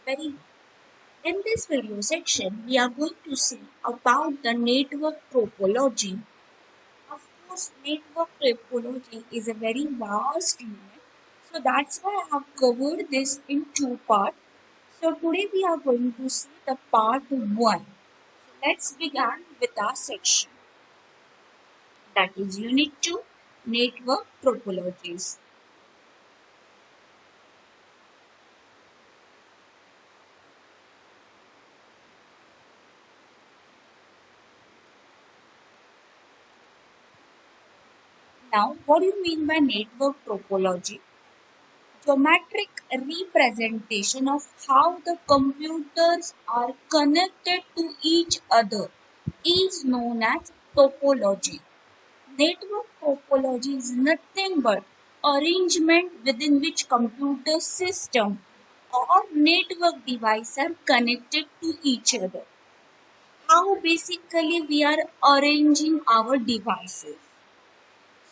Very In this video section, we are going to see about the network topology. Of course, network topology is a very vast unit, so that's why I have covered this in two parts. So today we are going to see the part one. Let's begin with our section, that is Unit 2, Network Topologies. Now, what do you mean by network topology? Geometric representation of how the computers are connected to each other is known as topology. Network topology is nothing but arrangement within which computer system or network devices are connected to each other. How basically we are arranging our devices.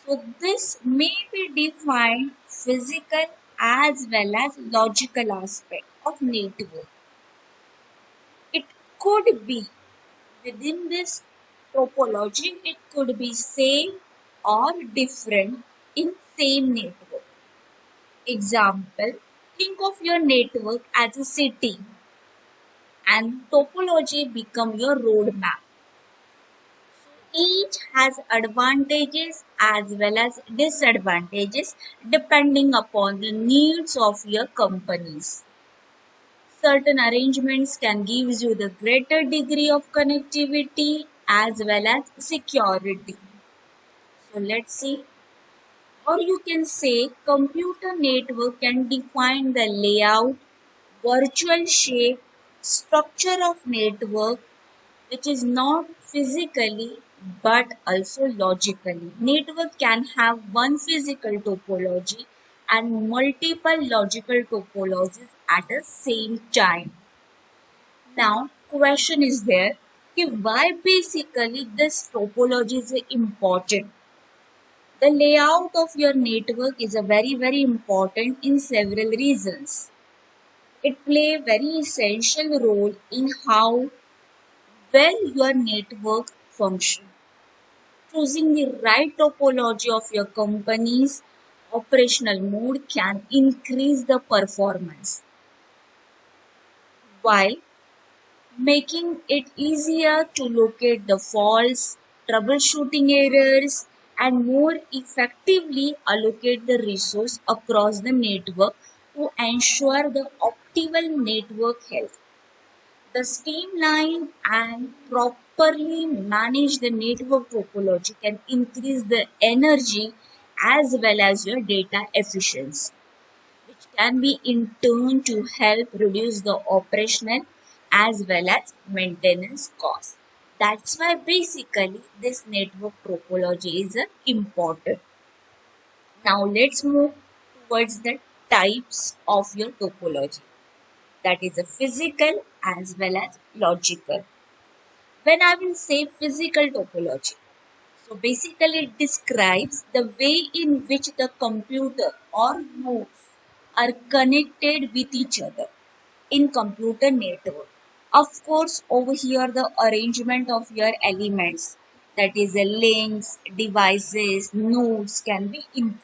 So this may be defined physical as well as logical aspect of network. It could be within this topology, it could be same or different in same network. Example, think of your network as a city and topology become your roadmap. Each has advantages as well as disadvantages depending upon the needs of your companies. Certain arrangements can give you the greater degree of connectivity as well as security. So let's see. Or you can say computer network can define the layout, virtual shape, structure of network, which is not physically but also logically. Network can have one physical topology and multiple logical topologies at the same time. Now, question is there, why basically this topology is important? The layout of your network is a very important in several reasons. It plays a very essential role in how well your network functions. Choosing the right topology of your company's operational mode can increase the performance while making it easier to locate the faults, troubleshooting errors, and more effectively allocate the resource across the network to ensure the optimal network health. The streamline and properly manage the network topology can increase the energy as well as your data efficiency, which can be in turn to help reduce the operational as well as maintenance costs. That's why basically this network topology is important. Now let's move towards the types of your topology, that is a physical as well as logical. When I will say physical topology, so basically it describes the way in which the computer or nodes are connected with each other in computer network. Of course, over here the arrangement of your elements, that is the links, devices, nodes can be included.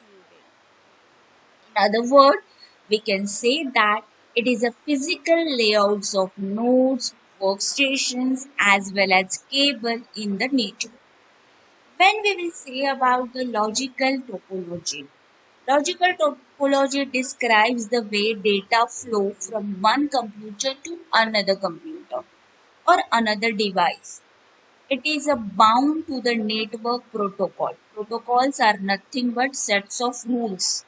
In other words, we can say that it is a physical layouts of nodes, workstations as well as cable in the network. When we will say about the logical topology describes the way data flow from one computer to another computer or another device. It is a bound to the network protocol. Protocols are nothing but sets of rules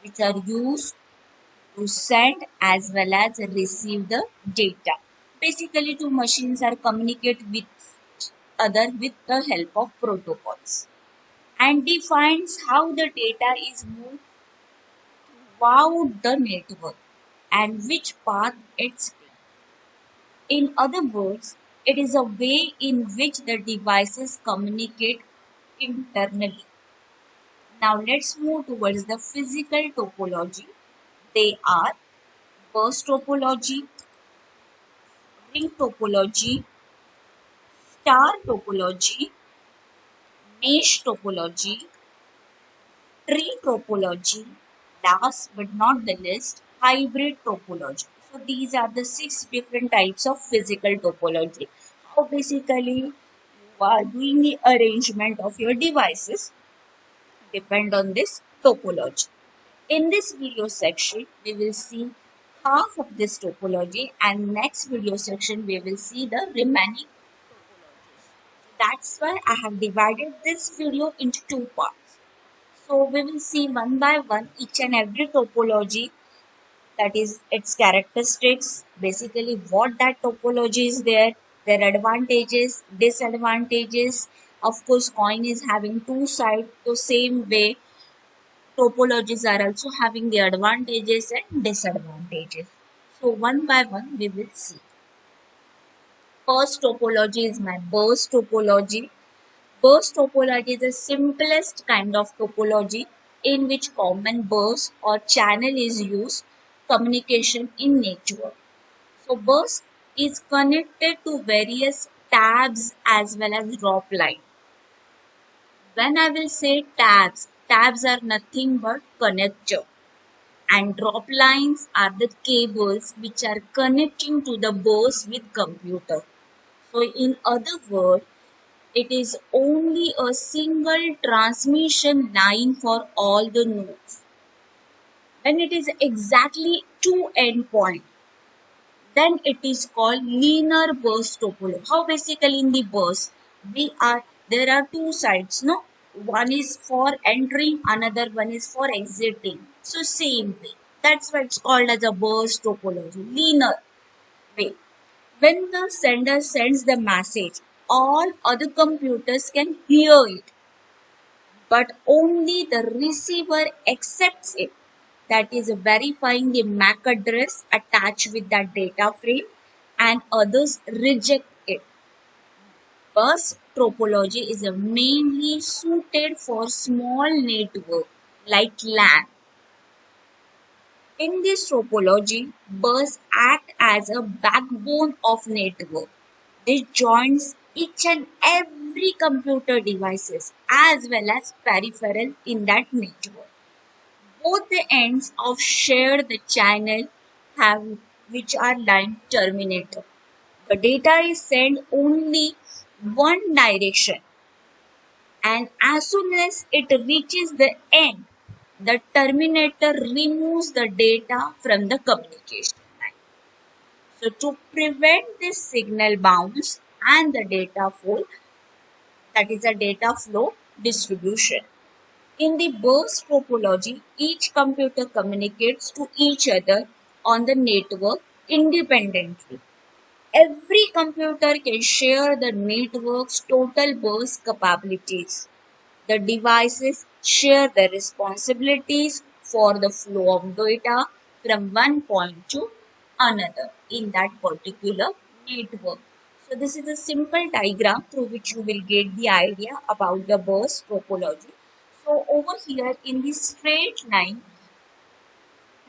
which are used to send as well as receive the data. Basically, two machines are communicate with other with the help of protocols and defines how the data is moved throughout the network and which path it's taken. In other words, it is a way in which the devices communicate internally. Now let's move towards the physical topology. They are bus topology, ring topology, star topology, mesh topology, tree topology, last but not the least, hybrid topology. So these are the 6 different types of physical topology. How basically you are doing the arrangement of your devices depend on this topology. In this video section, we will see half of this topology, and next video section we will see the remaining topologies. That's why I have divided this video into 2 parts. So we will see one by one each and every topology, that is its characteristics, basically what that topology is there, their advantages, disadvantages. Of course, coin is having two sides, so same way topologies are also having the advantages and disadvantages. So one by one we will see. First topology is my burst topology. Burst topology is the simplest kind of topology in which common burst or channel is used communication in network. So burst is connected to various tabs as well as drop line. When I will say tabs, tabs are nothing but connector, and drop lines are the cables which are connecting to the bus with computer. So in other words, it is only a single transmission line for all the nodes. When it is exactly two endpoint, then it is called linear bus topology. How basically in the bus, there are two sides, no? One is for entering, another one is for exiting. So same way. That's why it's called as a bus topology, linear way. When the sender sends the message, all other computers can hear it, but only the receiver accepts it. That is verifying the MAC address attached with that data frame, and others reject it. Bus topology is mainly suited for small network like LAN. In this topology, bus act as a backbone of network. This joins each and every computer devices as well as peripheral in that network. Both the ends of share the channel have which are line terminator. The data is sent only one direction, and as soon as it reaches the end, the terminator removes the data from the communication line. So to prevent this signal bounce and the data fall, that is a data flow distribution. In the burst topology, each computer communicates to each other on the network independently. Every computer can share the network's total burst capabilities. The devices share the responsibilities for the flow of data from one point to another in that particular network. So this is a simple diagram through which you will get the idea about the burst topology. So over here in this straight line,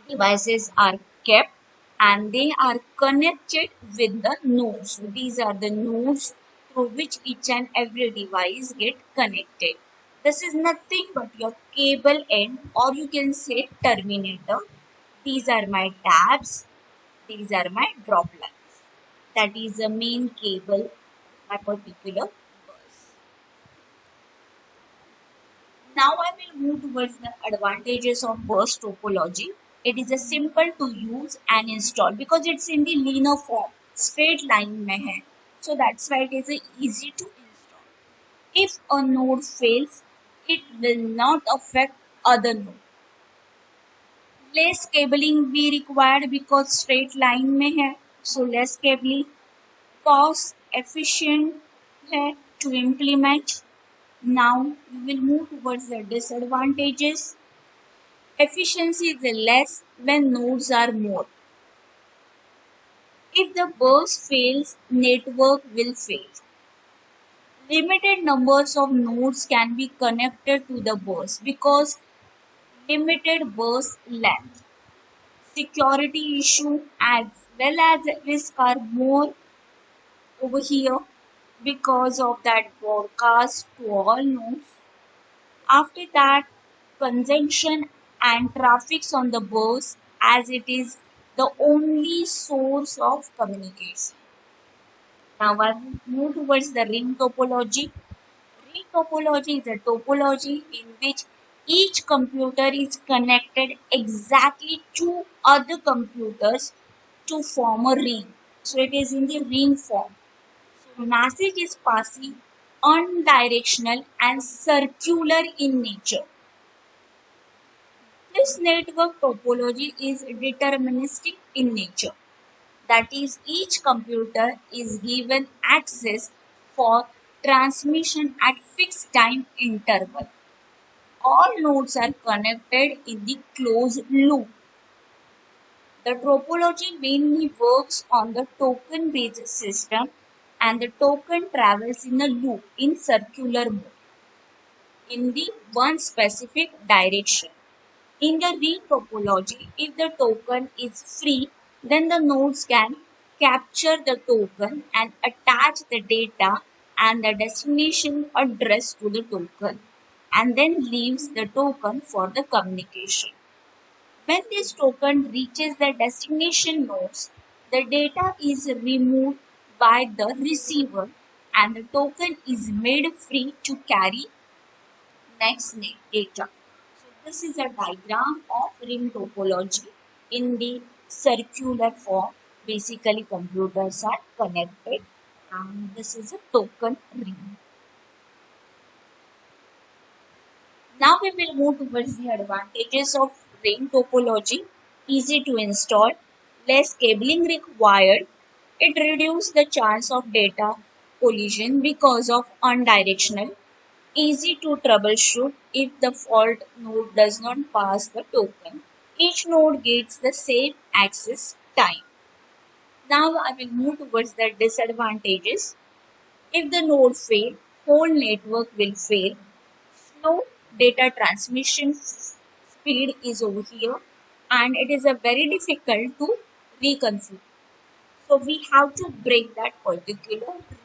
devices are kept and they are connected with the nodes. So these are the nodes through which each and every device get connected. This is nothing but your cable end, or you can say terminator. These are my tabs. These are my drop lines. That is the main cable, my particular bus. Now I will move towards the advantages of burst topology. It is a simple to use and install because it's in the linear form, straight line mein hai. So that's why it is easy to install. If a node fails, it will not affect other node. Less cabling be required because straight line mein hai. So less cabling, cost efficient hai to implement. Now we will move towards the disadvantages. Efficiency is less when nodes are more. If the bus fails, network will fail. Limited numbers of nodes can be connected to the bus because limited bus length. Security issue as well as risk are more over here because of that broadcast to all nodes. After that, congestion and traffics on the bus as it is the only source of communication. Now I will move towards the ring topology. Ring topology is a topology in which each computer is connected exactly to other computers to form a ring. So it is in the ring form. So message is passive, unidirectional and circular in nature. This network topology is deterministic in nature. That is, each computer is given access for transmission at fixed time interval. All nodes are connected in the closed loop. The topology mainly works on the token-based system and the token travels in a loop in circular mode in the one specific direction. In the ring topology, if the token is free, then the nodes can capture the token and attach the data and the destination address to the token and then leaves the token for the communication. When this token reaches the destination nodes, the data is removed by the receiver and the token is made free to carry next data. So this is a diagram of ring topology in the circular form. Basically, computers are connected, and this is a token ring. Now we will move towards the advantages of ring topology. Easy to install, less cabling required. It reduces the chance of data collision because of unidirectional. Easy to troubleshoot if the fault node does not pass the token. Each node gets the same access time. Now I will move towards the disadvantages. If the node fails, whole network will fail. Slow data transmission speed is over here and it is a very difficult to reconfigure. So we have to break that particular ring.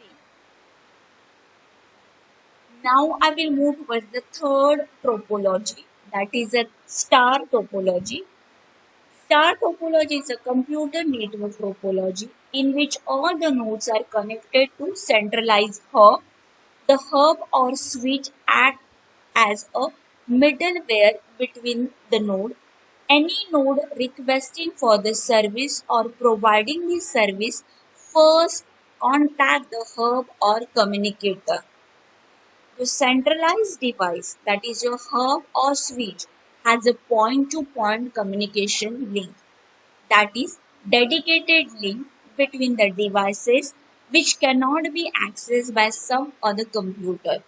Now I will move towards the third topology, that is a star topology. Star topology is a computer network topology in which all the nodes are connected to centralized hub. The hub or switch act as a middleware between the node. Any node requesting for the service or providing the service first contact the hub or communicator. The centralized device, that is your hub or switch, has a point-to-point communication link, that is dedicated link between the devices which cannot be accessed by some other computer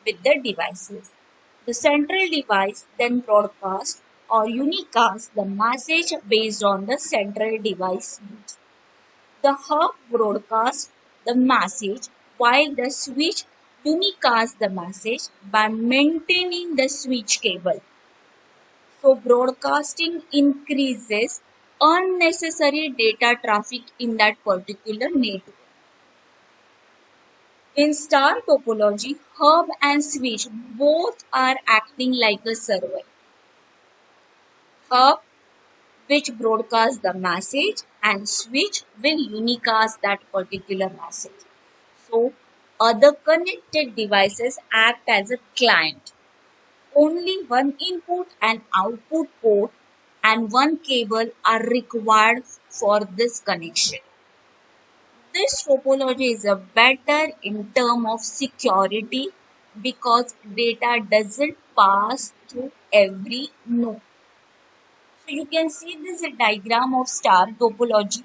with the devices. The central device then broadcasts or unicast the message based on the central device needs. The hub broadcasts the message while the switch unicasts the message by maintaining the switch cable. So broadcasting increases unnecessary data traffic in that particular network. In star topology, hub and switch both are acting like a server. Hub which broadcasts the message and switch will unicast that particular message. So other connected devices act as a client. Only one input and output port and one cable are required for this connection. This topology is a better in terms of security because data doesn't pass through every node. So you can see this diagram of star topology.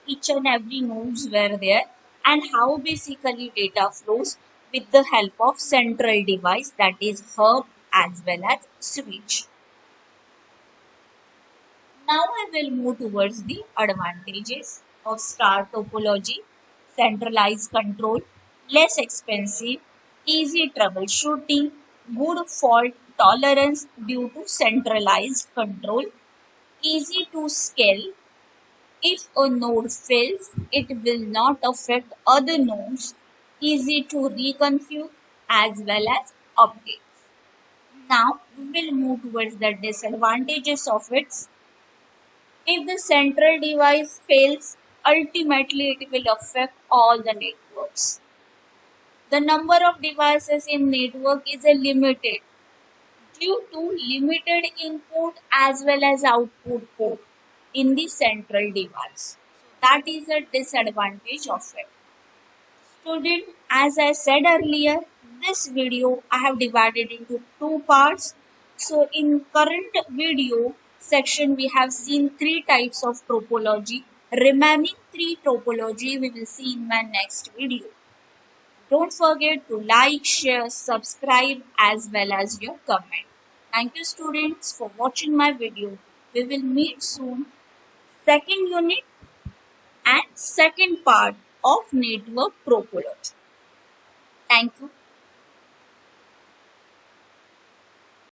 Each and every nodes were there and how basically data flows with the help of central device, that is hub as well as switch. Now I will move towards the advantages of star topology. Centralized control, less expensive, easy troubleshooting, good fault tolerance due to centralized control, easy to scale, If a node fails, it will not affect other nodes, easy to reconfigure as well as update. Now we will move towards the disadvantages of it. If the central device fails, ultimately it will affect all the networks. The number of devices in network is a limited due to limited input as well as output port in the central device. So that is a disadvantage of it. Student, as I said earlier, this video I have divided into two parts. So in current video section we have seen three types of topology. Remaining three topology we will see in my next video. Don't forget to like, share, subscribe as well as your comment. Thank you students for watching my video. We will meet soon. Second unit and second part of network topology. Thank you.